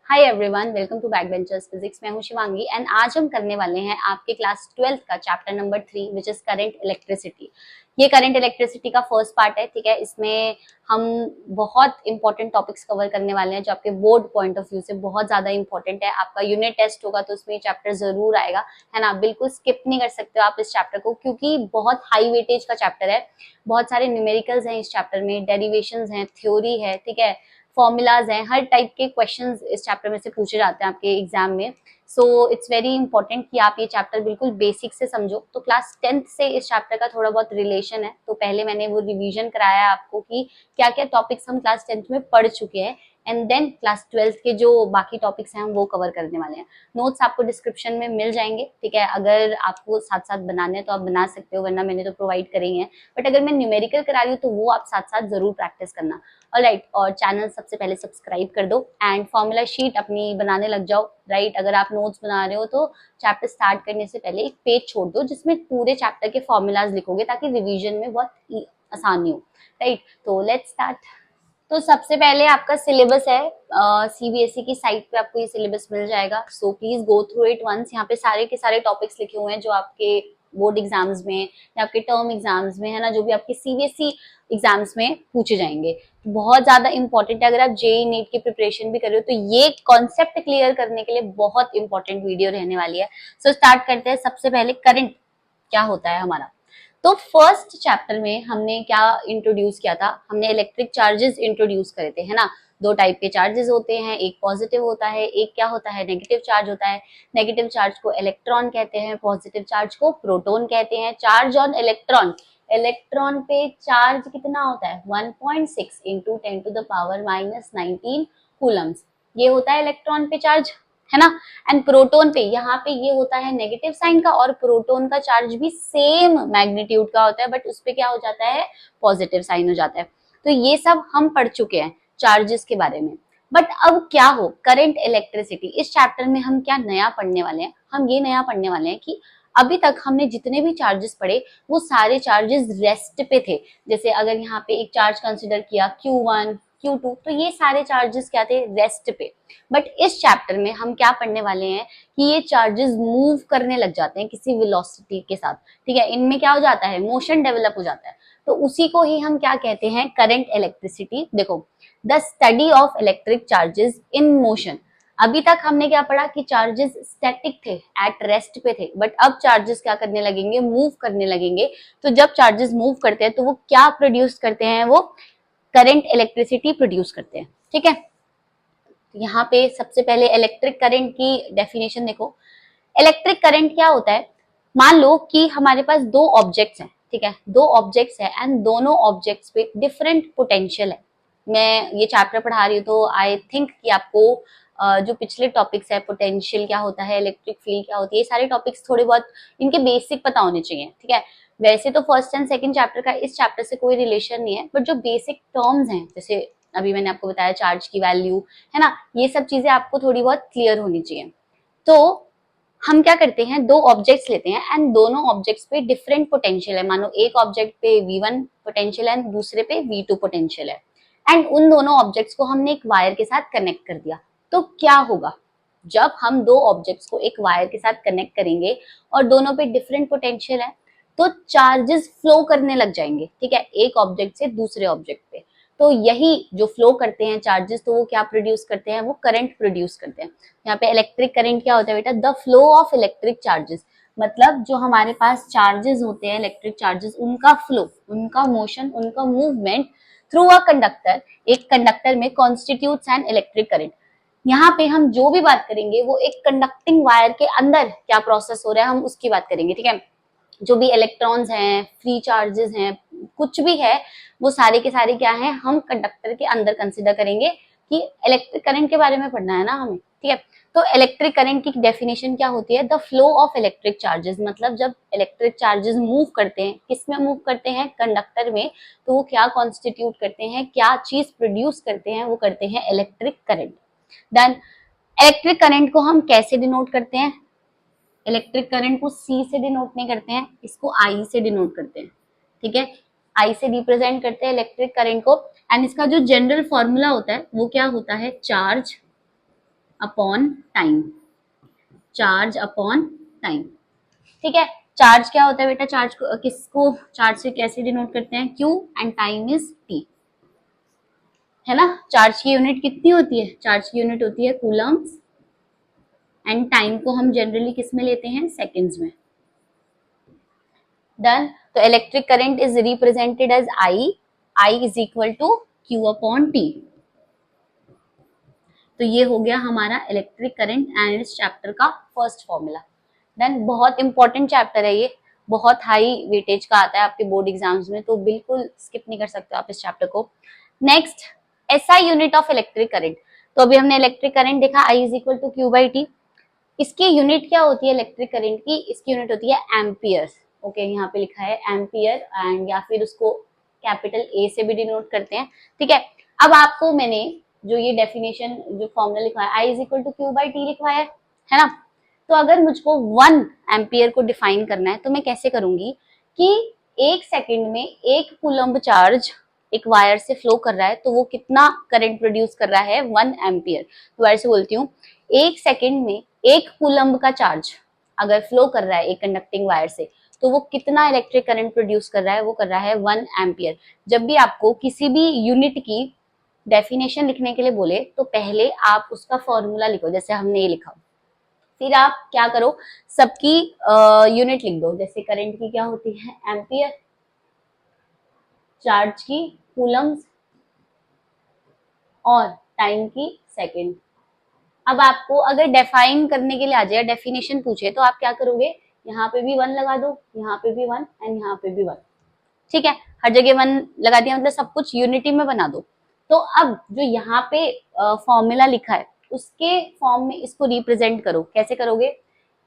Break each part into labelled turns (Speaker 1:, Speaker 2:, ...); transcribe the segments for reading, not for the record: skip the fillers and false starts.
Speaker 1: Hi everyone, welcome to backbenchers physics. मैं हूं Shivangi and आज हम करने वाले हैं आपके क्लास 12th का chapter number 3 which is current electricity. ये करंट इलेक्ट्रिसिटी का फर्स्ट पार्ट है, ठीक है। इसमें हम बहुत इंपॉर्टेंट टॉपिक्स कवर करने वाले हैं जो आपके बोर्ड पॉइंट ऑफ व्यू से बहुत ज्यादा इंपॉर्टेंट है। आपका यूनिट टेस्ट होगा तो उसमें ये चैप्टर जरूर आएगा, है ना। बिल्कुल स्किप नहीं कर सकते हो आप इस चैप्टर को, क्योंकि बहुत हाई वेटेज का चैप्टर है। बहुत सारे न्यूमेरिकल्स हैं इस चैप्टर में, डेरिवेशंस हैं, थ्योरी है, ठीक है, फॉर्मूलाज हैं, हर टाइप के क्वेश्चंस इस चैप्टर में से पूछे जाते हैं आपके एग्जाम में। सो इट्स वेरी इंपॉर्टेंट कि आप ये चैप्टर बिल्कुल बेसिक से समझो। तो क्लास 10th से इस चैप्टर का थोड़ा बहुत रिलेशन है, तो पहले मैंने वो रिवीजन कराया आपको कि क्या क्या टॉपिक्स हम क्लास 10th में पढ़ चुके हैं, एंड देन क्लास 12th के जो बाकी टॉपिक्स हैं हम वो कवर करने वाले हैं। नोट्स आपको डिस्क्रिप्शन में मिल जाएंगे, ठीक है। अगर आपको साथ साथ बनाने हैं तो आप बना सकते हो, वरना मैंने तो प्रोवाइड करे ही हैं। बट अगर मैं न्यूमेरिकल करा रही हूँ तो वो आप साथ साथ जरूर प्रैक्टिस करना। ऑलराइट, और चैनल सबसे पहले सब्सक्राइब कर दो एंड फॉर्मूला शीट अपनी बनाने लग जाओ, राइट। अगर आप नोट्स बना रहे हो तो चैप्टर स्टार्ट करने से पहले एक पेज छोड़ दो जिसमें पूरे चैप्टर के फॉर्मूलाज लिखोगे, ताकि रिवीजन में बहुत आसानी हो, राइट। तो लेट्स स्टार्ट। तो सबसे पहले आपका सिलेबस है, सीबीएसई की साइट पे आपको ये सिलेबस मिल जाएगा। So please go through it once. यहाँ पे सारे के सारे टॉपिक्स लिखे हुए हैं जो आपके बोर्ड एग्जाम्स में या आपके टर्म एग्जाम्स में, है ना, जो भी आपके सीबीएसई एग्जाम्स में पूछे जाएंगे। तो बहुत ज्यादा इंपॉर्टेंट है। अगर आप जेई नीट की प्रिपरेशन भी कर रहे हो तो ये कॉन्सेप्ट क्लियर करने के लिए बहुत इंपॉर्टेंट वीडियो रहने वाली है। सो स्टार्ट करते हैं। सबसे पहले करंट क्या होता है हमारा। तो फर्स्ट चैप्टर में हमने क्या इंट्रोड्यूस किया था, हमने इलेक्ट्रिक चार्जेस इंट्रोड्यूस करे थे, है ना। दो टाइप के चार्जेस होते हैं, एक पॉजिटिव होता है, एक क्या होता है, नेगेटिव चार्ज होता है। नेगेटिव चार्ज को इलेक्ट्रॉन कहते हैं, पॉजिटिव चार्ज को प्रोटॉन कहते हैं। चार्ज ऑन इलेक्ट्रॉन, इलेक्ट्रॉन पे चार्ज कितना होता है, 1.6 इंटू 10⁻⁻19 कूलम्स। ये होता है इलेक्ट्रॉन पे चार्ज, है ना। एंड प्रोटोन पे, यहाँ पे ये होता है नेगेटिव साइन का, और प्रोटोन का चार्ज भी सेम मैग्नीट्यूड का होता है, बट उस पे क्या हो जाता है, पॉजिटिव साइन हो जाता है। तो ये सब हम पढ़ चुके हैं चार्जेस के बारे में। बट अब क्या हो, करंट इलेक्ट्रिसिटी, इस चैप्टर में हम क्या नया पढ़ने वाले हैं, हम ये नया पढ़ने वाले हैं कि अभी तक हमने जितने भी चार्जेस पढ़े वो सारे चार्जेस रेस्ट पे थे। जैसे अगर यहाँ पे एक चार्ज कंसिडर किया Q1 Q2, तो ये सारे चार्जेस क्या थे, रेस्ट पे। बट इस चैप्टर में हम क्या पढ़ने वाले हैं कि ये चार्जेस मूव करने लग जाते हैं किसी वेलोसिटी के साथ, ठीक है। इनमें क्या हो जाता है, मोशन डेवलप हो जाता है। तो उसी को ही हम क्या कहते हैं, करंट इलेक्ट्रिसिटी। देखो, the study of electric charges in motion. अभी तक हमने क्या पढ़ा कि चार्जेस स्टैटिक थे, एट रेस्ट पे थे, बट अब चार्जेस क्या करने लगेंगे, मूव करने लगेंगे। तो जब चार्जेस मूव करते हैं तो वो क्या प्रोड्यूस करते हैं, वो करंट इलेक्ट्रिसिटी प्रोड्यूस करते हैं, ठीक है। यहाँ पे सबसे पहले इलेक्ट्रिक करंट की डेफिनेशन देखो। इलेक्ट्रिक करंट क्या होता है, मान लो कि हमारे पास दो ऑब्जेक्ट्स हैं, ठीक है, दो ऑब्जेक्ट्स है एंड दोनों ऑब्जेक्ट्स पे डिफरेंट पोटेंशियल है। मैं ये चैप्टर पढ़ा रही हूँ तो आई थिंक कि आपको जो पिछले टॉपिक्स है, पोटेंशियल क्या होता है, इलेक्ट्रिक फील्ड क्या होती है, ये सारे टॉपिक्स थोड़े बहुत इनके बेसिक पता होने चाहिए, ठीक है। वैसे तो फर्स्ट एंड सेकंड चैप्टर का इस चैप्टर से कोई रिलेशन नहीं है, बट जो बेसिक टर्म्स हैं, जैसे अभी मैंने आपको बताया चार्ज की वैल्यू, है ना, ये सब चीजें आपको थोड़ी बहुत क्लियर होनी चाहिए। तो हम क्या करते हैं, दो ऑब्जेक्ट्स लेते हैं एंड दोनों ऑब्जेक्ट्स पे डिफरेंट पोटेंशियल है। मानो एक ऑब्जेक्ट पे V1 पोटेंशियल है, दूसरे पे V2 पोटेंशियल है, एंड उन दोनों ऑब्जेक्ट्स को हमने एक वायर के साथ कनेक्ट कर दिया। तो क्या होगा, जब हम दो ऑब्जेक्ट्स को एक वायर के साथ कनेक्ट करेंगे और दोनों पे डिफरेंट पोटेंशियल है, तो चार्जेस फ्लो करने लग जाएंगे, ठीक है, एक ऑब्जेक्ट से दूसरे ऑब्जेक्ट पे। तो यही जो फ्लो करते हैं चार्जेस, तो वो क्या प्रोड्यूस करते हैं, वो करंट प्रोड्यूस करते हैं। यहाँ पे इलेक्ट्रिक करंट क्या होता है बेटा, the flow of electric charges. मतलब जो हमारे पास चार्जेस होते हैं, इलेक्ट्रिक चार्जेस, उनका फ्लो, उनका मोशन, उनका मूवमेंट थ्रू अ कंडक्टर, एक कंडक्टर में कॉन्स्टिट्यूट्स एन इलेक्ट्रिक करंट। यहाँ पे हम जो भी बात करेंगे वो एक कंडक्टिंग वायर के अंदर क्या प्रोसेस हो रहा है, हम उसकी बात करेंगे, ठीक है। जो भी इलेक्ट्रॉन्स हैं, फ्री चार्जेस हैं, कुछ भी है, वो सारे के सारे क्या हैं, हम कंडक्टर के अंदर कंसिडर करेंगे कि इलेक्ट्रिक करंट के बारे में पढ़ना है ना हमें, ठीक है। तो इलेक्ट्रिक करंट की डेफिनेशन क्या होती है, the flow of electric charges. मतलब जब इलेक्ट्रिक चार्जेस मूव करते हैं, किस में मूव करते हैं, कंडक्टर में, तो वो क्या कॉन्स्टिट्यूट करते हैं, क्या चीज प्रोड्यूस करते हैं, वो करते हैं electric current. Then electric current को हम कैसे डिनोट करते हैं, इलेक्ट्रिक करंट को C से डिनोट नहीं करते हैं, इसको I से डिनोट करते हैं, ठीक है। I से रिप्रेजेंट करते हैं इलेक्ट्रिक करंट को, एंड इसका जो जनरल फॉर्मूला होता है वो क्या होता है, charge upon time, charge upon time. ठीक है, चार्ज क्या होता है बेटा, चार्ज को किसको चार्ज से कैसे डिनोट करते हैं, Q and time is T, है ना। चार्ज की यूनिट कितनी होती है, चार्ज की यूनिट होती है कूलम्स एंड टाइम को हम जनरली किस में लेते हैं, सेकंड्स में। डन। तो electric current is represented as I is equal to Q upon T। तो ये हो गया हमारा इलेक्ट्रिक करंट एंड इस चैप्टर का फर्स्ट फॉर्मूला। देन बहुत इंपॉर्टेंट चैप्टर है ये, बहुत हाई वेटेज का आता है आपके बोर्ड एग्जाम्स में, तो बिल्कुल स्किप नहीं कर सकते आप इस चैप्टर को। Next, SI unit of electric current. तो अभी हमने इलेक्ट्रिक करंट देखा, I is equal to Q by T। इसकी यूनिट क्या होती है इलेक्ट्रिक करंट की, इसकी यूनिट होती है एम्पियर। ओके, यहाँ पे लिखा है एम्पियर एंड या फिर उसको कैपिटल A से भी डिनोट करते हैं। ठीक है, अब आपको मैंने जो ये डेफिनेशन जो फॉर्मूला लिखा है, I is equal to Q by T लिखवाया है ना। तो अगर मुझको 1 एम्पियर को डिफाइन करना है तो मैं कैसे करूंगी कि एक सेकंड में एक कूलम्ब चार्ज एक वायर से फ्लो कर रहा है तो वो कितना करंट प्रोड्यूस कर रहा है, 1 एम्पियर। तो वायर से बोलती हूँ, एक सेकंड में एक कूलम्ब का चार्ज अगर फ्लो कर रहा है एक कंडक्टिंग वायर से तो वो कितना इलेक्ट्रिक करंट प्रोड्यूस कर रहा है, वो कर रहा है 1 एम्पियर। जब भी आपको किसी भी यूनिट की डेफिनेशन लिखने के लिए बोले तो पहले आप उसका फॉर्मूला लिखो, जैसे हमने ये लिखा, फिर आप क्या करो, सबकी यूनिट लिख दो। जैसे करंट की क्या होती है, एम्पियर, चार्ज की कूलम्स और टाइम की सेकंड। अब आपको अगर डिफाइन करने के लिए आ जाए, डेफिनेशन पूछे, तो आप क्या करोगे, यहाँ पे भी 1 लगा दो, यहाँ पे भी 1 एंड यहाँ पे भी 1। ठीक है, हर जगह 1 लगा दिया, मतलब सब कुछ यूनिटी में बना दो। तो अब जो यहाँ पे फॉर्मूला लिखा है उसके फॉर्म में इसको रिप्रेजेंट करो। कैसे करोगे,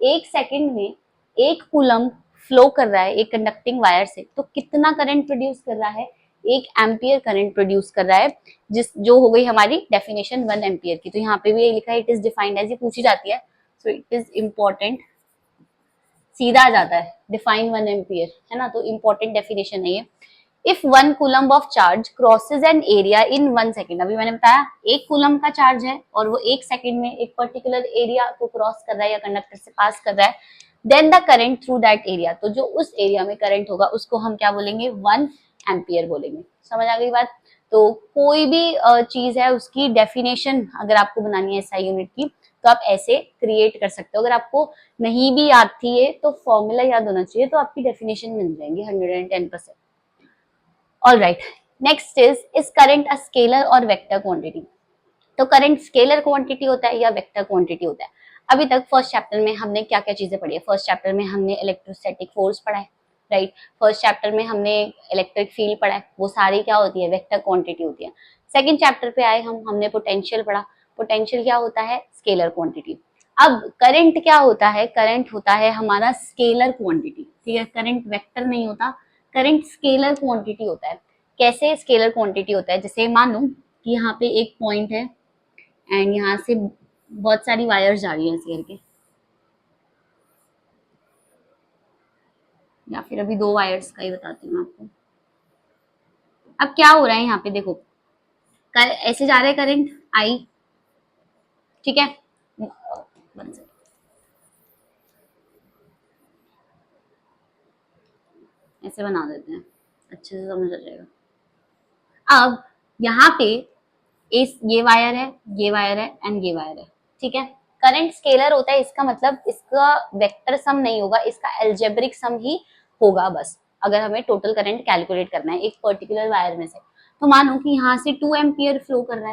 Speaker 1: एक सेकंड में एक कूलम फ्लो कर रहा है एक कंडक्टिंग वायर से तो कितना करंट प्रोड्यूस कर रहा है, 1 एम्पियर करंट प्रोड्यूस कर रहा है, जिस जो हो गई हमारी डेफिनेशन 1 एम्पियर की। तो यहाँ पे भी ये लिखा है, इट इज डिफाइंड एज, ये पूछी जाती है, सो इट इज इम्पोर्टेंट, सीधा आ जाता है, डिफाइन 1 एम्पियर, है ना। तो इम्पोर्टेंट डेफिनेशन है ये। If 1 coulomb of charge crosses an area in 1 second, अभी मैंने बताया एक कूलम्ब का चार्ज है और वो एक सेकेंड में एक पर्टिकुलर एरिया को क्रॉस कर रहा है या कंडक्टर से पास कर रहा है, then the current through that area, तो जो उस एरिया में करंट होगा उसको हम क्या बोलेंगे, 1 एम्पियर बोलेंगे। समझ आ गई बात। तो कोई भी चीज है उसकी डेफिनेशन अगर आपको बनानी है एसआई यूनिट की तो आप ऐसे क्रिएट कर सकते हो। अगर आपको नहीं भी याद थी ये तो फॉर्मूला याद होना चाहिए, तो आपकी डेफिनेशन मिल जाएंगी 110%। All right, next is current a scalar और वेक्टर क्वांटिटी। तो करंट स्केलर क्वांटिटी होता है या वेक्टर क्वांटिटी होता है। अभी तक फर्स्ट चैप्टर में हमने क्या क्या चीजें पढ़ी है, फर्स्ट चैप्टर में हमने इलेक्ट्रोस्टैटिक फोर्स पढ़ा है, राइट। फर्स्ट चैप्टर में हमने इलेक्ट्रिक फील्ड पढ़ा है, वो सारी क्या होती है, वेक्टर क्वांटिटी होती है। सेकंड चैप्टर पे आए हमने पोटेंशियल पढ़ा, पोटेंशियल क्या होता है, स्केलर क्वांटिटी। अब करंट क्या होता है, करंट होता है हमारा स्केलर क्वांटिटी, ठीक है। करंट वेक्टर नहीं होता, करंट स्केलर क्वांटिटी होता है। कैसे स्केलर क्वांटिटी होता है, जैसे मान लो कि यहाँ पे एक पॉइंट है एंड यहाँ से बहुत सारी वायर्स जा रही है ऐसे करके, या फिर अभी 2 वायर्स का ही बताती हूँ आपको। अब क्या हो रहा है यहाँ पे देखो, ऐसे जा रहा है करंट आई, ठीक है। ऐसे बना देते हैं, अच्छे से समझ आ जाएगा। अब यहाँ पे ये वायर है, ये वायर है एंड ये वायर है, ठीक है। करंट स्केलर होता है, इसका मतलब इसका वेक्टर सम नहीं होगा, इसका एल्जेब्रिक सम ही होगा बस, अगर हमें टोटल करंट कैलकुलेट करना है एक पर्टिकुलर वायर में से। तो मानो कि यहाँ से 2 एम्पियर फ्लो कर रहा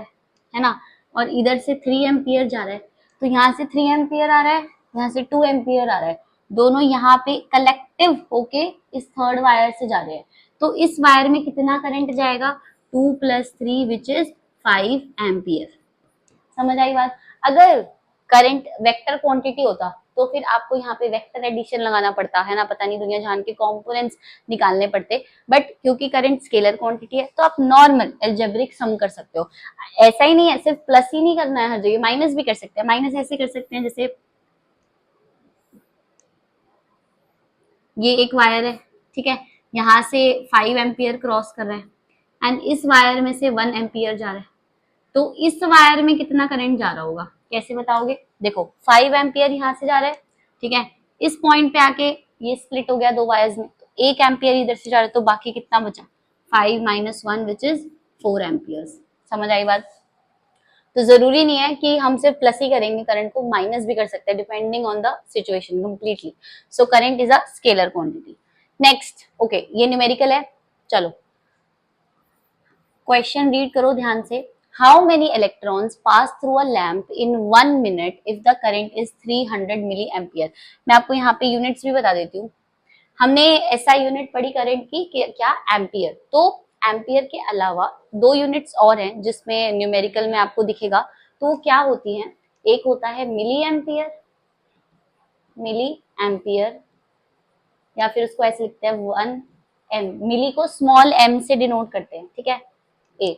Speaker 1: है ना, और इधर से 3 एम्पियर जा रहा है, तो यहाँ से 3 एम्पियर आ रहा है, यहाँ से 2 एम्पियर आ रहा है, दोनों यहाँ पे कलेक्टिव होके इस थर्ड वायर से जा रहे हैं। तो इस वायर में कितना करंट जाएगा, 2 + 3 विच इज 5 एम्पियर। समझ आई बात। अगर करंट वेक्टर क्वांटिटी होता तो फिर आपको यहाँ पे वेक्टर एडिशन लगाना पड़ता है ना, पता नहीं दुनिया जान के कंपोनेंट्स निकालने पड़ते, बट क्योंकि करंट स्केलर क्वांटिटी है तो आप नॉर्मल एल्जेब्रिक सम कर सकते हो। ऐसा ही नहीं है, सिर्फ प्लस ही नहीं करना है, हर जगह माइनस भी कर सकते हैं। माइनस ऐसे कर सकते हैं, जैसे ये एक वायर है, ठीक है, यहाँ से 5 एम्पियर क्रॉस कर रहा है एंड इस वायर में से 1 एम्पियर जा रहा है, तो इस वायर में कितना करंट जा रहा होगा, कैसे बताओगे? देखो 5 एम्पियर यहाँ से जा रहा है, ठीक है, इस पॉइंट पे आके ये स्प्लिट हो गया 2 वायर्स में, तो 1 एम्पियर इधर से जा रहा है, तो बाकी कितना बचा? 5 - 1 विच इज 4 एम्पियर्स। समझ आई बात? तो जरूरी नहीं है कि हम सिर्फ प्लस ही करेंगे, करंट को माइनस भी कर सकते हैं depending on the situation completely. So current is a scalar quantity. Next, okay, ये न्यूमेरिकल है। चलो क्वेश्चन रीड करो ध्यान से। How many electrons pass through a lamp in 1 minute if the current is 300 milliampere. मैं आपको यहाँ पे यूनिट्स भी बता देती हूँ। हमने ऐसा यूनिट पढ़ी करंट की क्या? एम्पियर। तो एम्पियर के अलावा 2 यूनिट्स और हैं जिसमें न्यूमेरिकल में आपको दिखेगा, तो वो क्या होती हैं? एक होता है मिली एम्पियर, मिली एम्पियर, या फिर उसको ऐसे लिखते हैं 1 एम। मिली को स्मॉल एम से डिनोट करते हैं, ठीक है, ए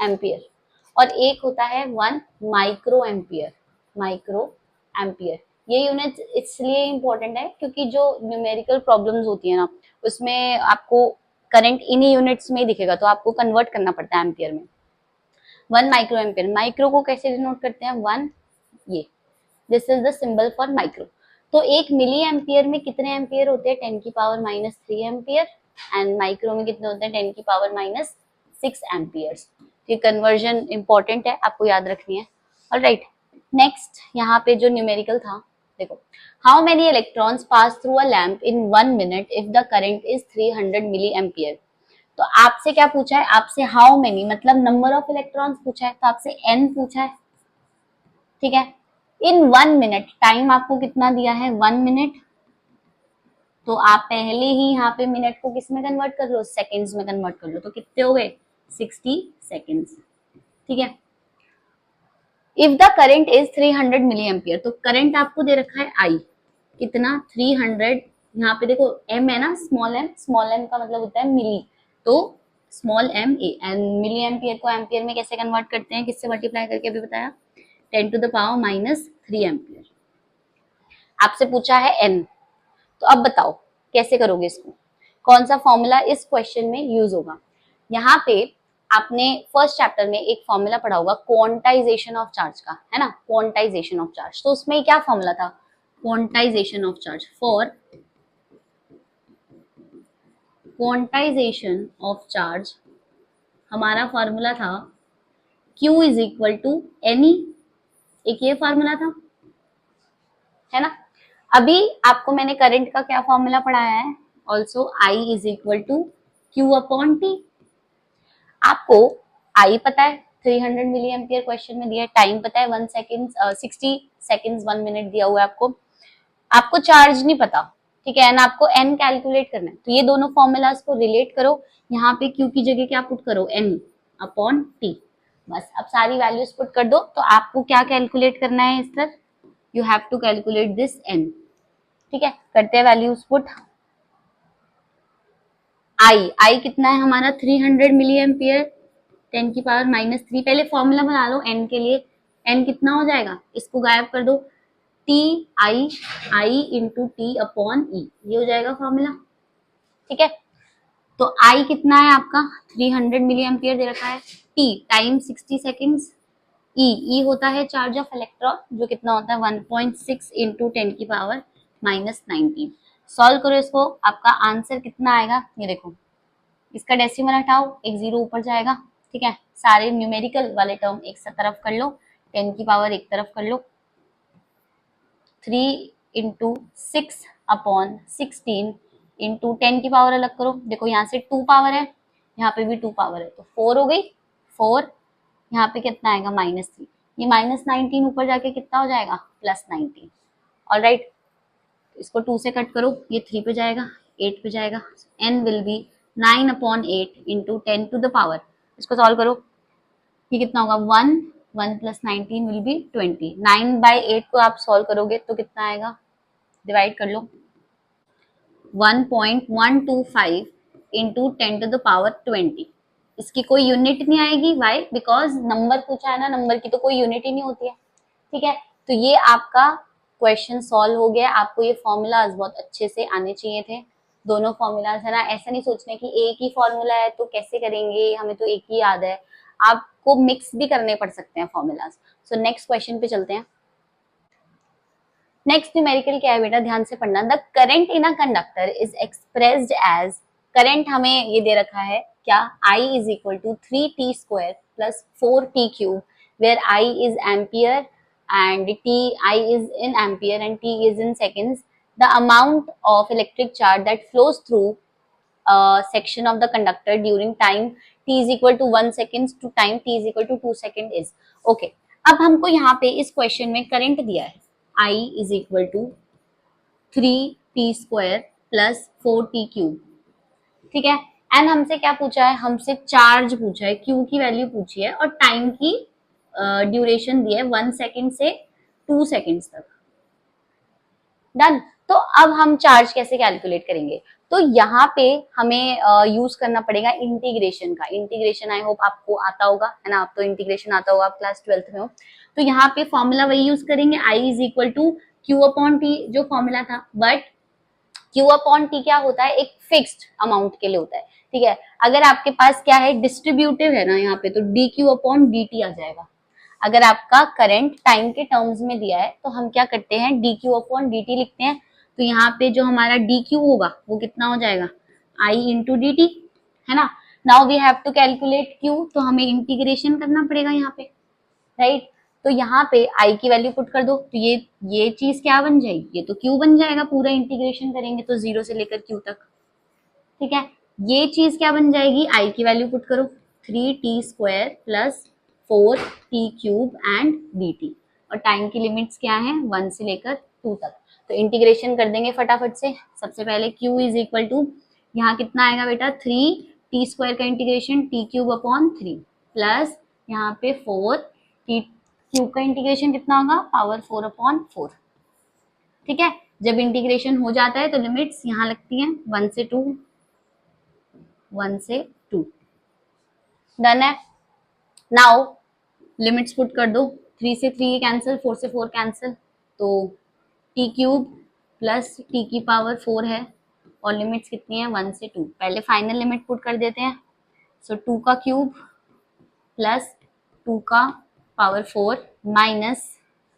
Speaker 1: एम्पियर। और एक होता है 1 माइक्रो एम्पियर, माइक्रो एम्पियर। ये यूनिट इसलिए इंपॉर्टेंट है क्योंकि जो न्यूमेरिकल प्रॉब्लम्स होती है ना, उसमें आपको करंट इन्हीं यूनिट्स में ही दिखेगा, तो आपको कन्वर्ट करना पड़ता है एम्पियर में। 1 माइक्रो एम्पियर, माइक्रो को कैसे डिनोट करते हैं? 1, ये, this is the symbol for micro. तो एक मिली एम्पियर में कितने एम्पियर होते हैं? 10 की पावर -3 एम्पियर। एंड माइक्रो में कितने होते हैं? 10 की पावर -6 एम्पियर्स। ये कन्वर्जन इंपॉर्टेंट है, आपको याद रखनी है। ऑलराइट, नेक्स्ट यहाँ पे जो न्यूमेरिकल था, देखो, how many electrons pass through a lamp in 1 minute if the current is 300 milliampere. तो आपसे क्या पूछा है? आपसे हाउ मेनी मतलब नंबर ऑफ इलेक्ट्रॉन्स पूछा है, तो आपसे एन पूछा है, ठीक है। इन 1 मिनट, टाइम आपको कितना दिया है? 1 मिनट। तो आप पहले ही यहाँ पे मिनट को किस में कन्वर्ट कर लो? सेकेंड्स में कन्वर्ट कर लो, तो कितने हो गए? 60 सेकेंड्स, ठीक है। If the current is 300 milliampere, तो करंट आपको दे रखा है आई, कितना? 300। यहाँ पे देखो एम है ना, स्मॉल एम, स्मॉल एम का मतलब होता है मिली, तो small M A. And milliampere को एम्पियर में कैसे कन्वर्ट करते हैं? किससे मल्टीप्लाई करके? अभी बताया, 10 टू द पावर -3 एम्पियर। आपसे पूछा है एन, तो अब बताओ कैसे करोगे इसको? कौन सा फॉर्मूला इस क्वेश्चन में यूज होगा? यहाँ पे आपने फर्स्ट चैप्टर में एक फॉर्मूला पढ़ा होगा क्वांटाइजेशन ऑफ चार्ज का, है ना, क्वांटाइजेशन ऑफ चार्ज। तो उसमें क्या फॉर्मूला था? Quantisation of charge, for quantisation of charge हमारा फॉर्मूला था Q is equal to NE, एक ये फॉर्मूला था, है ना। अभी आपको मैंने करंट का क्या फॉर्मूला पढ़ाया है? Also I is equal to Q upon T। आपको I पता है 300 मिली एम्पियर क्वेश्चन में दिया है, टाइम पता है 1 सेकेंड 60 सेकेंड्स 1 मिनट दिया हुआ है आपको चार्ज नहीं पता, ठीक है, एंड आपको n कैलकुलेट करना है। तो ये दोनों फॉर्मूलाज को रिलेट करो, यहाँ पे Q की जगह क्या पुट करो? N upon T। बस अब सारी वैल्यूज पुट कर दो। तो आपको क्या कैलकुलेट करना है इस तरह? You have to calculate this n, ठीक है। करते हैं वैल्यूज पुट। आई कितना है हमारा? 300 मिली एम्पियर, 10 की पावर -3। पहले फॉर्मूला बना लो n के लिए। n कितना हो जाएगा? इसको गायब कर दो, आई इंटू टी अपॉन ई, ये हो जाएगा फॉर्मूला, ठीक है। तो आई कितना है आपका? 300 मिली एम्पियर दे रखा है, टी टाइम 60 सेकेंड्स, ई होता है चार्ज ऑफ इलेक्ट्रॉन, जो कितना होता है 1.6 इंटू 10 की पावर -19। सॉल्व करो इसको, आपका आंसर कितना आएगा? ये देखो, इसका डेसिमल हटाओ, एक जीरो ऊपर जाएगा, ठीक है। सारे न्यूमेरिकल वाले टर्म एक तरफ कर लो, 10 की पावर एक तरफ कर लो, 3 इंटू 6 अपॉन 16 इंटू 10 की पावर अलग करो। देखो यहाँ से 2 पावर है, यहाँ पे भी 2 पावर है, तो 4 हो गई। 4 यहाँ पे कितना आएगा? -3। ये -19 ऊपर जाके कितना हो जाएगा? +19। ऑलराइट, इसको 2 से कट करो, ये 3 पे जाएगा, 8 पे जाएगा। n will be 9 upon 8 into 10 to the power. इसको सॉल्व करो, ये कितना होगा? 1 प्लस 19 विल बी 20। 9/8 को आप सॉल्व करोगे तो कितना आएगा? डिवाइड कर लो, 1.125 इंटू 10 टू द पावर 20। इसकी कोई यूनिट नहीं आएगी, वाई? बिकॉज नंबर पूछा है ना, नंबर की तो कोई यूनिट ही नहीं होती है, ठीक है। तो ये आपका क्वेश्चन सॉल्व हो गया। आपको ये फॉर्मूलाज बहुत अच्छे से आने चाहिए थे, दोनों फॉर्मूलाज, है ना। ऐसा नहीं सोचना कि एक ही फॉर्मूला है तो कैसे करेंगे, हमें तो एक ही याद है। आपको मिक्स भी करने पड़ सकते हैं फॉर्मूलाज। सो नेक्स्ट क्वेश्चन पे चलते हैं। नेक्स्ट न्यूमेरिकल क्या है बेटा, ध्यान से पढ़ना। The current in a conductor is expressed as, current हमें ये दे रखा है क्या, I is equal to 3t square plus 4t cube, where I is ampere and I is in ampere and t is in seconds. The amount of electric charge that flows through a section of the conductor during time t is equal to 1 seconds to time t is equal to 2 second is okay. अब हमको यहाँ पे इस question में current दिया है I is equal to 3t square plus 4t cube, ठीक है। एंड हमसे क्या पूछा है, हमसे चार्ज पूछा है, क्यू की वैल्यू पूछी है और टाइम की ड्यूरेशन दी है 1 सेकेंड से 2 सेकेंड्स तक। डन। तो अब हम चार्ज कैसे कैलकुलेट करेंगे, तो यहाँ पे हमें यूज करना पड़ेगा इंटीग्रेशन का। इंटीग्रेशन आई होप आपको आता होगा, है ना, आप तो इंटीग्रेशन आता होगा, आप क्लास 12th में हो। तो यहाँ पे फॉर्मूला वही यूज करेंगे, I is equal to Q upon T जो फॉर्मूला था, बट क्यू अपॉन टी क्या होता है, एक फिक्स्ड अमाउंट के लिए होता है, ठीक है। अगर आपके पास क्या है, डिस्ट्रीब्यूटिव है ना यहाँ पे, तो D Q upon D T आ जाएगा। अगर आपका करंट टाइम के टर्म्स में दिया है तो हम क्या करते हैं, D Q upon D T लिखते हैं। तो यहाँ पे जो हमारा डी क्यू होगा वो कितना हो जाएगा, आई इंटू डी टी, है ना। Now we have to calculate Q, तो हमें इंटीग्रेशन करना पड़ेगा यहाँ पे, राइट। तो यहाँ पे आई की वैल्यू पुट कर दो, तो ये चीज क्या बन जाएगी, ये तो क्यू बन जाएगा, पूरा इंटीग्रेशन करेंगे तो 0 से लेकर क्यू तक, ठीक है। ये चीज क्या बन जाएगी, आई की वैल्यू पुट करो 3t square plus 4t cube and dt, और टाइम की लिमिट्स क्या है, 1 से लेकर 2 तक। तो इंटीग्रेशन कर देंगे फटाफट से। सबसे पहले q इज इक्वल टू, यहाँ कितना आएगा बेटा, 3t स्क्वायर का integration t cube upon 3 plus यहाँ पे 4t क्यूब का इंटीग्रेशन कितना होगा, पावर 4 अपॉन 4, ठीक है। जब इंटीग्रेशन हो जाता है तो लिमिट्स यहाँ लगती हैं 1 से 2, 1 से 2, डन है। नाउ लिमिट्स पुट कर दो, 3 से 3 कैंसिल, 4 से 4 कैंसिल, तो टी क्यूब प्लस टी की पावर 4 है और लिमिट्स कितनी है, 1 से 2। पहले फाइनल लिमिट पुट कर देते हैं, सो 2 का क्यूब प्लस 2 का power 4 minus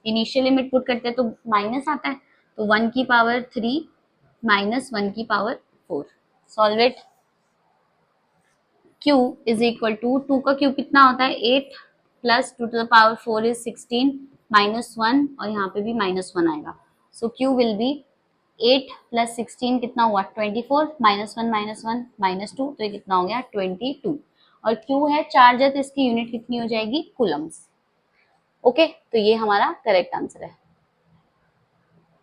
Speaker 1: initial limit put करते हैं तो माइनस आता है, तो 1 की पावर 3 माइनस 1 की power 4, solve it. q is equal to 2 का क्यूब कितना होता है, 8 plus 2 to the power 4 is 16 minus 1, और यहाँ पे भी माइनस 1 आएगा। So q will be 8 plus 16 कितना हुआ, 24 माइनस 1 माइनस 2, तो ये कितना हो गया 22, और q है चार्ज है तो इसकी यूनिट कितनी हो जाएगी, कूलम्स। ओके, तो ये हमारा करेक्ट आंसर है।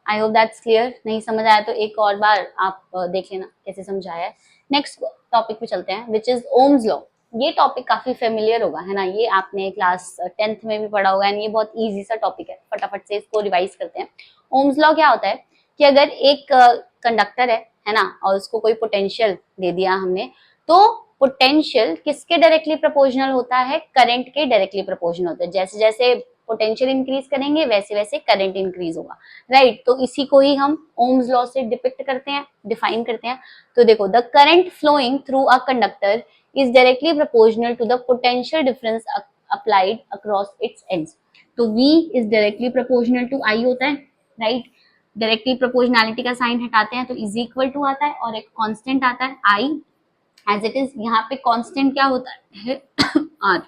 Speaker 1: I hope that's clear. नहीं समझ आया तो एक और बार आप देख लेना कैसे समझाया है। नेक्स्ट टॉपिक पे चलते हैं, विच इज ओम्स लॉ। ये टॉपिक काफी फेमिलियर होगा, है ना, ये आपने क्लास 10th में भी पढ़ा होगा, एंड ये बहुत इजी सा टॉपिक है, फटाफट से इसको रिवाइज करते हैं। ओम्स लॉ क्या होता है कि अगर एक कंडक्टर है ना, और उसको कोई पोटेंशियल दे दिया हमने, तो पोटेंशियल किसके डायरेक्टली प्रोपोर्शनल होता है, करंट के डायरेक्टली प्रोपोर्शनल होता है। जैसे जैसे पोटेंशियल इंक्रीज करेंगे वैसे वैसे करंट इंक्रीज होगा, राइट। तो इसी को ही हम ओम्स लॉ से डिपिक्ट करते हैं, डिफाइन करते हैं। तो देखो, the current flowing through a conductor is directly proportional to the potential difference applied across its ends. तो V is directly proportional to I होता है, राइट। डायरेक्टली प्रोपोर्शनैलिटी का साइन हटाते हैं तो इज इक्वल टू आता है, और एक कांस्टेंट आता है I एज इट इज। यहाँ पे कांस्टेंट क्या होता है R,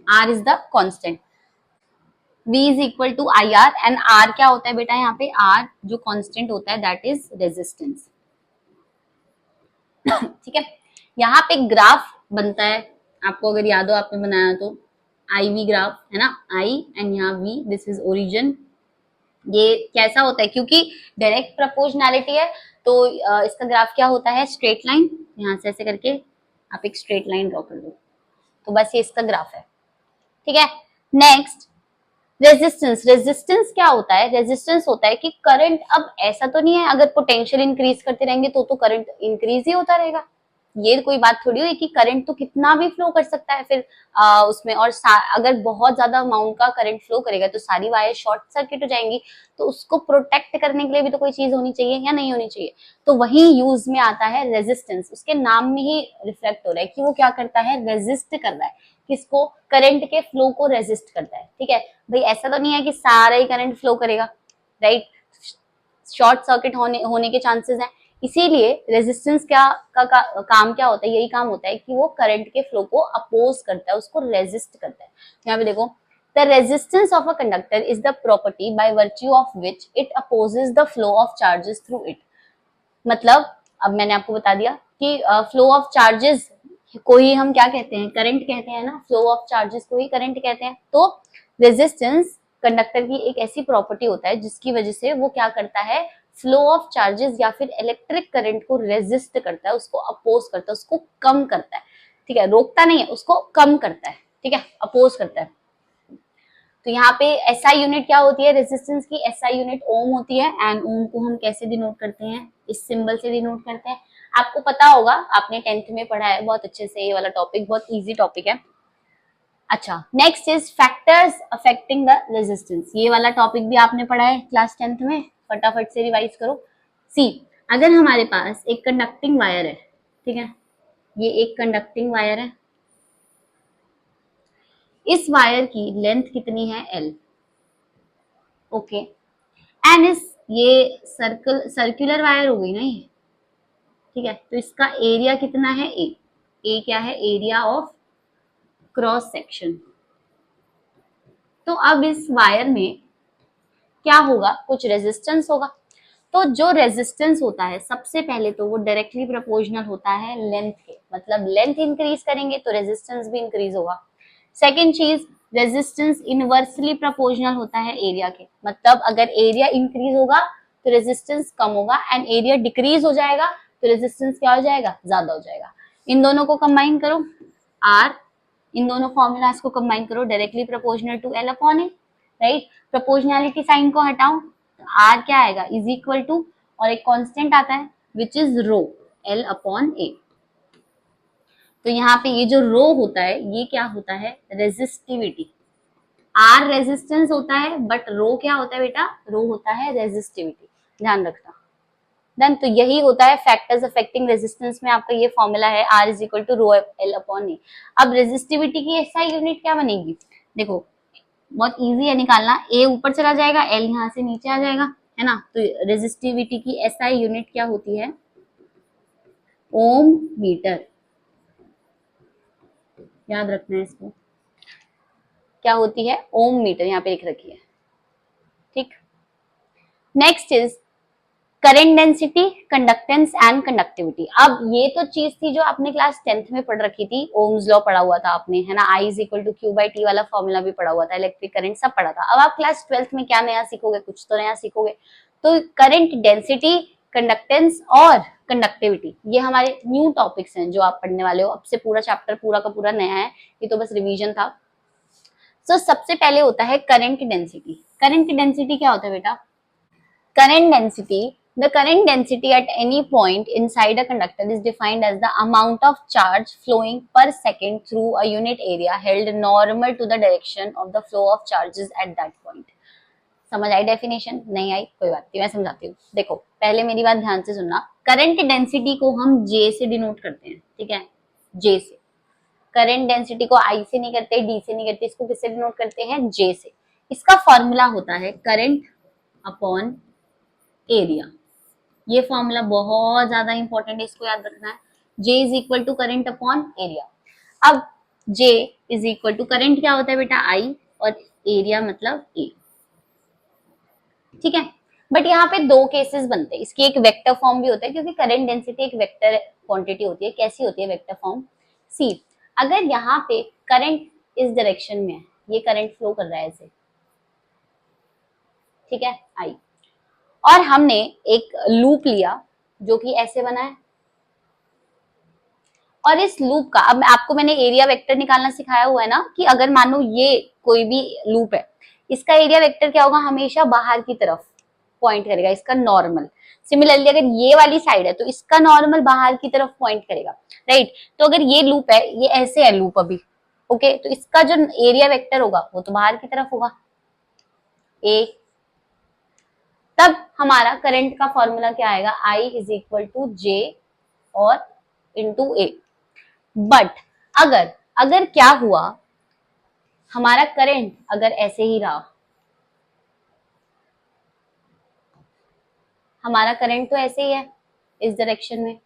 Speaker 1: R is the constant. V is equal to I R, and R क्या होता है बेटा, यहाँ पे R जो कांस्टेंट होता है दैट इज रेजिस्टेंस, ठीक है। यहाँ पे ग्राफ बनता है, आपको अगर याद हो आपने बनाया तो, आई वी ग्राफ है ना, I एंड यहाँ V, दिस इज ओरिजिन। ये कैसा होता है, क्योंकि डायरेक्ट प्रोपोर्शनैलिटी है तो इसका ग्राफ क्या होता है, स्ट्रेट लाइन। यहाँ से ऐसे करके आप एक स्ट्रेट लाइन ड्रॉ कर दो, तो बस ये इसका ग्राफ है, ठीक है। Next resistance. रेजिस्टेंस क्या होता है, रेजिस्टेंस होता है कि करंट, अब ऐसा तो नहीं है अगर पोटेंशियल इंक्रीज करते रहेंगे तो करंट इंक्रीज ही होता रहेगा, ये कोई बात थोड़ी हुई कि करंट तो कितना भी फ्लो कर सकता है फिर उसमें, और अगर बहुत ज्यादा अमाउंट का करंट फ्लो करेगा तो सारी वायर शॉर्ट सर्किट हो जाएंगी, तो उसको प्रोटेक्ट करने के लिए भी तो कोई चीज होनी चाहिए या नहीं होनी चाहिए। तो वही यूज में आता है रेजिस्टेंस, उसके नाम में ही रिफ्लेक्ट हो रहा है कि वो क्या करता है, रेजिस्ट कर रहा है, किसको, करंट के फ्लो को रेजिस्ट करता है। ठीक है भाई, ऐसा तो नहीं है कि सारा ही करंट फ्लो करेगा, राइट, शॉर्ट सर्किट होने के चांसेस हैं। इसीलिए रेजिस्टेंस काम क्या होता है, यही काम होता है कि वो करंट के फ्लो को अपोज करता है, उसको रेजिस्ट करता है। यहाँ पे देखो, the resistance of a conductor is the property by virtue of which it opposes the flow of charges through it. मतलब अब मैंने आपको बता दिया कि फ्लो ऑफ चार्जेस को ही हम क्या कहते हैं, करंट कहते हैं ना, फ्लो ऑफ चार्जेस को ही करंट कहते हैं। तो रेजिस्टेंस कंडक्टर की एक ऐसी प्रॉपर्टी होता है जिसकी वजह से वो क्या करता है, फ्लो ऑफ चार्जेस या फिर इलेक्ट्रिक करंट को रेजिस्ट करता है, उसको अपोज करता है, उसको कम करता है। ठीक है, रोकता नहीं है, उसको कम करता है। ठीक है, अपोज करता है। तो यहाँ पे एसआई यूनिट क्या होती है रेजिस्टेंस की, एसआई यूनिट ओम होती है, एंड ओम को हम कैसे डिनोट करते हैं, इस सिंबल से डिनोट करते हैं। आपको पता होगा, आपने 10th में पढ़ा है बहुत अच्छे से, ये वाला टॉपिक बहुत इजी टॉपिक है। अच्छा, next is factors affecting the resistance. ये वाला टॉपिक भी आपने पढ़ा है क्लास 10th में, फटाफट से रिवाइज करो। सी, अगर हमारे पास एक कंडक्टिंग वायर है, ठीक है, ये एक कंडक्टिंग वायर है, इस वायर की लेंथ कितनी है, एल, ओके, एंड इस ये सर्कुलर वायर हो गई ना ये, ठीक है, तो इसका एरिया कितना है, ए क्या है, एरिया ऑफ क्रॉस सेक्शन। तो अब इस वायर में क्या होगा, कुछ रेजिस्टेंस होगा। तो जो रेजिस्टेंस होता है सबसे पहले तो वो डायरेक्टली प्रोपोर्शनल होता है लेंथ के, मतलब लेंथ इंक्रीज करेंगे तो रेजिस्टेंस भी इंक्रीज होगा। सेकेंड चीज, रेजिस्टेंस इनवर्सली प्रोपोर्शनल होता है एरिया के, मतलब अगर एरिया इंक्रीज होगा तो रेजिस्टेंस कम होगा, एंड एरिया डिक्रीज हो जाएगा तो रेजिस्टेंस क्या हो जाएगा, ज्यादा हो जाएगा। इन दोनों को कंबाइन करो, आर, इन दोनों फॉर्मूलाज को कंबाइन करो, directly proportional to L upon A, right, proportionality sign को हटाओ तो आर क्या आएगा, इज इक्वल टू, और एक कांस्टेंट आता है which is rho, L upon A. तो यहाँ पे ये जो रो होता है ये क्या होता है, रेजिस्टिविटी। आर रेजिस्टेंस होता है बट रो क्या होता है बेटा, रो होता है रेजिस्टिविटी, ध्यान रखना। देन तो यही होता है फैक्टर्स अफेक्टिंग रेजिस्टेंस में, आपका ये फॉर्मूला है, R is equal to rho L upon A. अब रेजिस्टिविटी की एसआई यूनिट क्या बनेगी, देखो बहुत इजी है निकालना, ए ऊपर चला जाएगा, एल यहाँ से नीचे आ जाएगा, है ना। तो रेजिस्टिविटी की एसआई यूनिट क्या होती है, ओम मीटर, याद रखना है इसको, क्या होती है, ओम मीटर, यहाँ पे लिख रखी है, ठीक। Next is current density, conductance and conductivity. अब ये तो चीज थी जो आपने क्लास 10th में पढ़ रखी थी, ओम्स लॉ पढ़ा हुआ था आपने, है ना, I is equal to Q by T वाला फॉर्मूला भी पढ़ा हुआ था, इलेक्ट्रिक करंट सब पढ़ा था। अब आप क्लास 12th में क्या नया सीखोगे, कुछ तो नया सीखोगे। तो करंट डेंसिटी, कंडक्टेंस और कंडक्टिविटी, ये हमारे न्यू टॉपिक्स हैं जो आप पढ़ने वाले हो। अब से पूरा चैप्टर पूरा का पूरा नया है, ये तो बस रिवीजन था। तो सबसे पहले होता है करंट डेंसिटी। करंट डेंसिटी क्या होता है बेटा, current density, the current density at any point inside a conductor is defined as the amount of charge flowing per second through a unit area held normal to the direction of the flow of charges at that point। समझ आई definition, नहीं आई कोई बात नहीं, मैं समझाती हूँ। देखो पहले मेरी बात ध्यान से सुनना, करंट डेंसिटी को हम जे से डिनोट करते हैं, ठीक है, जे से। करंट डेंसिटी को आई से नहीं करते, डी से नहीं करते, इसको किससे डिनोट करते हैं, जे से। इसका फॉर्मूला होता है करंट अपॉन एरिया। ये फॉर्मूला बहुत ज्यादा इंपॉर्टेंट है, इसको याद रखना है। J is equal to current upon area. अब J is equal to current क्या होता है बेटा, I, और एरिया मतलब A, ठीक है। बट यहाँ पे दो केसेस बनते हैं, इसकी एक वेक्टर फॉर्म भी होता है, क्योंकि करंट डेंसिटी एक वेक्टर क्वांटिटी होती है। कैसी होती है वेक्टर फॉर्म, सी, अगर यहाँ पे करंट इस डायरेक्शन में है, ये करंट फ्लो कर रहा है ऐसे, ठीक है, I, और हमने एक लूप लिया जो कि ऐसे बना है, और इस लूप का, अब आपको मैंने एरिया वेक्टर निकालना सिखाया हुआ है ना, कि अगर मानो ये कोई भी लूप है, इसका एरिया वेक्टर क्या होगा, हमेशा बाहर की तरफ, पॉइंट करेगा, इसका नॉर्मल। सिमिलरली अगर ये वाली साइड है तो इसका नॉर्मल बाहर की तरफ पॉइंट करेगा, राइट। तो अगर ये लूप है, ये ऐसे है लूप अभी, ओके, तो इसका जो एरिया वेक्टर होगा वो तो बाहर की तरफ होगा, ए। तब हमारा करंट का फॉर्मूला क्या आएगा, I इज इक्वल टू जे और इंटू ए। बट अगर अगर क्या हुआ, हमारा करंट अगर ऐसे ही रहा, हमारा करंट तो ऐसे ही है इस डायरेक्शन में,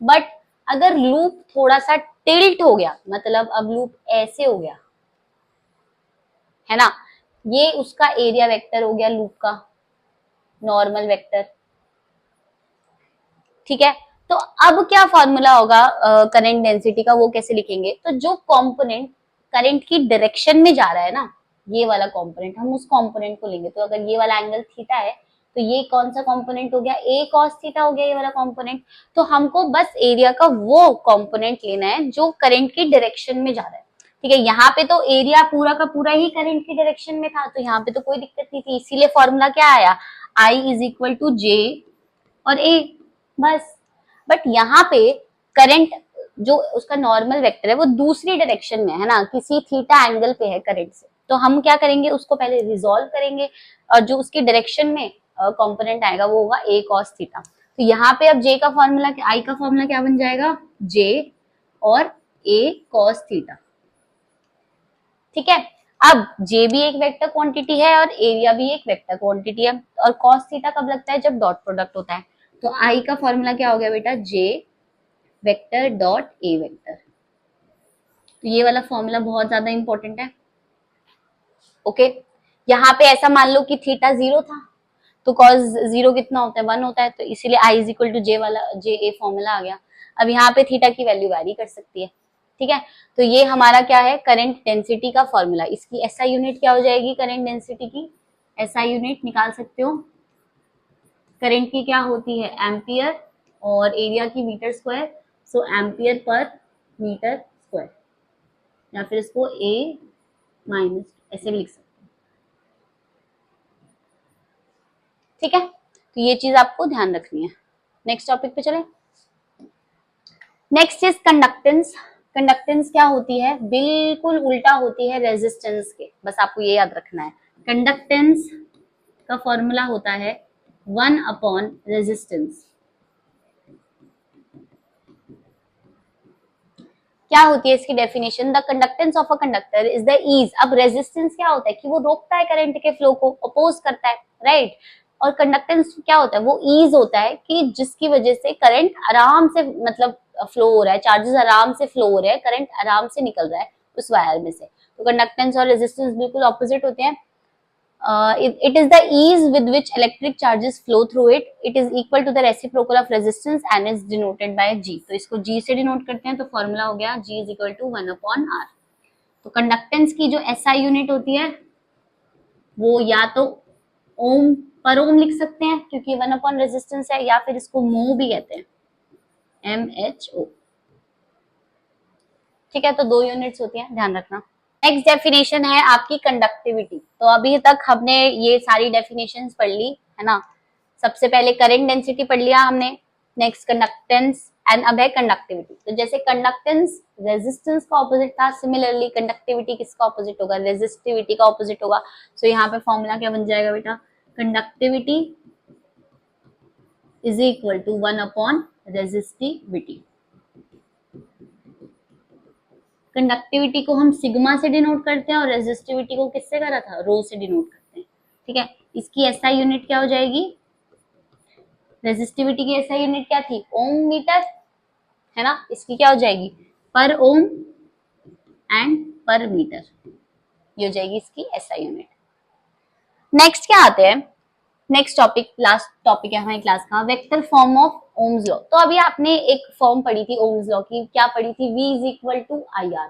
Speaker 1: बट अगर लूप थोड़ा सा टिल्ट हो गया, मतलब अब लूप ऐसे हो गया, है ना, ये उसका एरिया वेक्टर हो गया लूप का, नॉर्मल वेक्टर, ठीक है। तो अब क्या फॉर्मूला होगा करंट डेंसिटी का, वो कैसे लिखेंगे, तो जो कंपोनेंट करंट की डायरेक्शन में जा रहा है ना, ये वाला कंपोनेंट, हम उस कंपोनेंट को लेंगे। तो अगर ये वाला एंगल थीटा है तो ये कौन सा कंपोनेंट हो गया, ए कॉस थीटा हो गया ये वाला कंपोनेंट। तो हमको बस एरिया का वो कंपोनेंट लेना है जो करंट की डायरेक्शन में जा रहा है, ठीक है। यहाँ पे तो एरिया पूरा का पूरा ही करंट की डायरेक्शन में था, तो यहाँ पे तो कोई दिक्कत नहीं थी, इसीलिए फॉर्मूला क्या आया, आई इज इक्वल टू जे और ए, बस। बट यहाँ पे करंट जो उसका नॉर्मल वेक्टर है वो दूसरी डायरेक्शन में है ना, किसी थीटा एंगल पे है करंट से, तो हम क्या करेंगे, उसको पहले रिजॉल्व करेंगे, और जो उसकी डायरेक्शन में कंपोनेंट आएगा वो होगा a cos थीटा। तो यहाँ पे अब j का फॉर्मूला, i का फॉर्मूला क्या बन जाएगा, j और a cos थीटा, ठीक है। अब j भी एक वेक्टर क्वांटिटी है और एरिया भी एक वेक्टर क्वांटिटी है, और cos थीटा कब लगता है, जब डॉट प्रोडक्ट होता है। तो i का फॉर्मूला क्या हो गया बेटा, j vector dot a vector. तो ये वाला फॉर्मूला बहुत ज्यादा इंपॉर्टेंट है, ओके। यहाँ पे ऐसा मान लो कि थीटा 0 था, तो cos 0 कितना होता है, 1 होता है, तो इसीलिए I इज इक्वल टू जे वाला जे ए फॉर्मूला आ गया। अब यहाँ पे थीटा की वैल्यू वैरी कर सकती है, ठीक है। तो ये हमारा क्या है, करंट डेंसिटी का फॉर्मूला। इसकी एसआई यूनिट क्या हो जाएगी, करंट डेंसिटी की एसआई यूनिट निकाल सकते हो, करंट की क्या होती है, एम्पियर, और एरिया की मीटर स्क्वायर, सो एम्पियर पर मीटर स्क्वायर, या फिर इसको ए माइनस ऐसे भी लिख सकते हैं, ठीक है। तो ये चीज आपको ध्यान रखनी है। नेक्स्ट टॉपिक पे चले। Next is conductance. कंडक्टेंस क्या होती है, बिल्कुल उल्टा होती है रेजिस्टेंस के, बस आपको ये याद रखना है। कंडक्टेंस का फॉर्मूला होता है 1 अपॉन रेजिस्टेंस। क्या होती है इसकी definition, the conductance of a conductor is the ease. अब रेजिस्टेंस क्या होता है कि वो रोकता है करंट के फ्लो को, अपोज करता है, राइट। और कंडक्टेंस क्या होता है, वो ईज होता है कि जिसकी वजह से करंट आराम से मतलब फ्लो हो रहा है, चार्जेस आराम से फ्लो हो रहे हैं, करंट आराम से निकल रहा है उस वायर में से। तो कंडक्टेंस और रेजिस्टेंस बिल्कुल ऑपोजिट होते हैं। It is the ease with which electric charges flow through it. It is equal to the reciprocal of resistance and is denoted by G. तो इसको G से डिनोट करते हैं, तो फॉर्मूला हो गया G is equal to 1 upon R। तो conductance की जो SI यूनिट होती है वो या तो ओम पर ओम लिख सकते हैं क्योंकि 1 अपॉन रेजिस्टेंस है, या फिर इसको मो भी कहते हैं, MHO, ठीक है। तो 2 यूनिट्स होती हैं, ध्यान रखना। नेक्स्ट डेफिनेशन है आपकी कंडक्टिविटी। तो अभी तक हमने ये सारी डेफिनेशंस पढ़ ली, है ना। सबसे पहले करंट डेंसिटी पढ़ लिया हमने, नेक्स्ट कंडक्टेंस, एंड अब है कंडक्टिविटी। तो जैसे कंडक्टेंस रेजिस्टेंस का ऑपोजिट था, सिमिलरली कंडक्टिविटी किसका ऑपोजिट होगा, रेजिस्टिविटी का ऑपोजिट होगा। सो यहाँ पे फॉर्मूला क्या बन जाएगा बेटा, conductivity is equal to 1 upon resistivity. Conductivity को हम सिग्मा से डिनोट करते हैं और रेजिस्टिविटी को किससे करा था, रो से डिनोट करते हैं, ठीक है। इसकी एसआई यूनिट क्या हो जाएगी, रेजिस्टिविटी की एसआई यूनिट क्या थी, ओम मीटर, है ना। इसकी क्या हो जाएगी, पर ओम एंड पर मीटर, ये हो जाएगी इसकी एसआई यूनिट। नेक्स्ट क्या आते हैं, नेक्स्ट टॉपिक, लास्ट टॉपिक है हमारी क्लास का, vector form of Ohm's law. तो अभी आपने एक फॉर्म पढ़ी थी ओम्स लॉ की, क्या पढ़ी थी, V is equal to I R.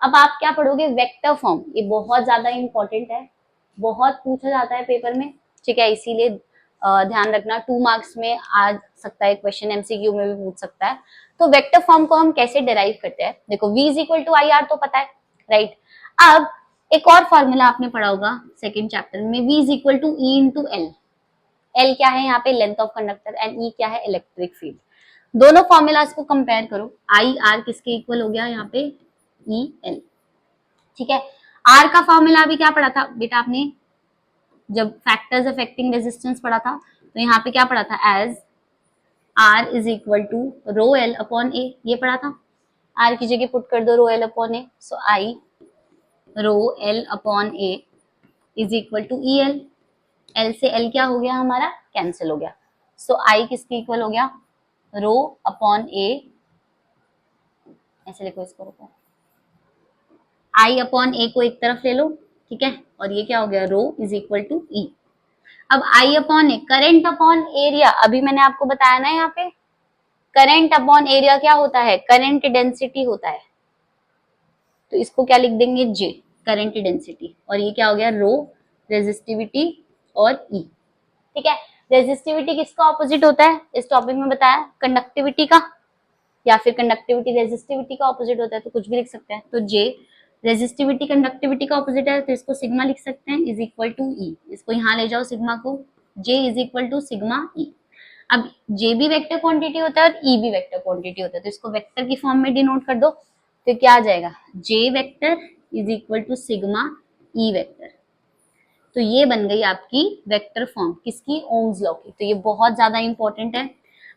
Speaker 1: अब आप क्या पढ़ोगे, वेक्टर फॉर्म। ये बहुत ज्यादा इंपॉर्टेंट है, बहुत पूछा जाता है पेपर में, ठीक है। इसीलिए ध्यान रखना, 2 मार्क्स में आ सकता है क्वेश्चन, एमसीक्यू में भी पूछ सकता है। तो वेक्टर फॉर्म को हम कैसे डिराइव करते हैं, देखो V is equal to I R तो पता है, राइट। अब एक और फॉर्मूला आपने पढ़ा होगा सेकंड चैप्टर में, V is equal to E into L. L क्या है यहाँ पे, length of conductor, and E क्या है, इलेक्ट्रिक फील्ड। दोनों फॉर्मूलाज को कंपेयर करो, आई आर किसके इक्वल हो गया यहाँ पे, ई एल। ठीक है, आर का फॉर्मूला अभी क्या पढ़ा था बेटा आपने, जब फैक्टर्स अफेक्टिंग रेजिस्टेंस पढ़ा था, तो यहाँ पे क्या पढ़ा था, as R is equal to rho L upon A, ये पढ़ा था। आर की जगह पुट कर दो rho L upon A, so I rho L upon A is equal to E L. L से एल क्या हो गया हमारा, कैंसिल हो गया। सो आई किसके इक्वल हो गया, रो अपॉन ए, ऐसे लिखो इसको, रुको, आई अपॉन ए को एक तरफ ले लो, ठीक है, और ये क्या हो गया, रो इज इक्वल टू ई। अब आई अपॉन ए, करंट अपॉन एरिया, अभी मैंने आपको बताया ना यहाँ पे, करंट अपॉन एरिया क्या होता है, करंट डेंसिटी होता है, तो इसको क्या लिख देंगे, जे, करंट डेंसिटी, और ये क्या हो गया, रो रेजिस्टिविटी और ई। ठीक है, रेजिस्टिविटी किसका ऑपोजिट होता है, इस टॉपिक में बताया, कंडक्टिविटी का, या फिर कंडक्टिविटी रेजिस्टिविटी का ऑपोजिट होता है, तो कुछ भी लिख सकते हैं। तो जे रेजिस्टिविटी कंडक्टिविटी का ऑपोजिट है, तो इसको सिग्मा लिख सकते हैं, इज इक्वल टू ई। इसको यहाँ ले जाओ सिग्मा को, J is equal to sigma E. अब जे भी वेक्टर क्वांटिटी होता है और ई भी वेक्टर क्वांटिटी होता है, तो इसको वेक्टर की फॉर्म में डिनोट कर दो, तो क्या आ जाएगा, J vector is equal to sigma E vector. तो ये बन गई आपकी वेक्टर फॉर्म किसकी, ओम्स लॉ की। तो ये बहुत ज्यादा इंपॉर्टेंट है।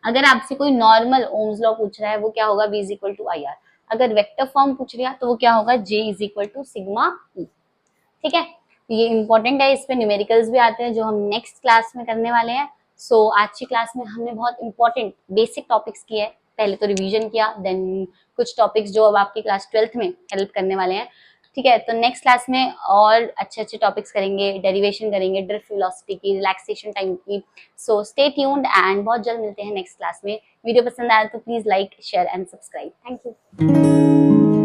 Speaker 1: अगर आपसे कोई नॉर्मल ओम्स लॉ पूछ रहा है, वो क्या होगा, v is equal to I R. अगर वेक्टर फॉर्म पूछ लिया तो वो क्या होगा, j is equal to sigma E. ठीक है, तो ये इंपॉर्टेंट है, इस पे न्यूमेरिकल्स भी आते हैं जो हम नेक्स्ट क्लास में करने वाले हैं। सो आज की क्लास में हमने बहुत इंपॉर्टेंट बेसिक टॉपिक्स किए, पहले तो रिवीजन किया, देन कुछ टॉपिक्स जो अब आपकी क्लास 12th में हेल्प करने वाले हैं। ठीक है, तो नेक्स्ट क्लास में और अच्छे अच्छे टॉपिक्स करेंगे, डेरिवेशन करेंगे, ड्रिफ्ट वेलोसिटी की, रिलैक्सेशन टाइम की। सो स्टे ट्यून्ड एंड बहुत जल्द मिलते हैं नेक्स्ट क्लास में। वीडियो पसंद आया तो please like share and subscribe. Thank you.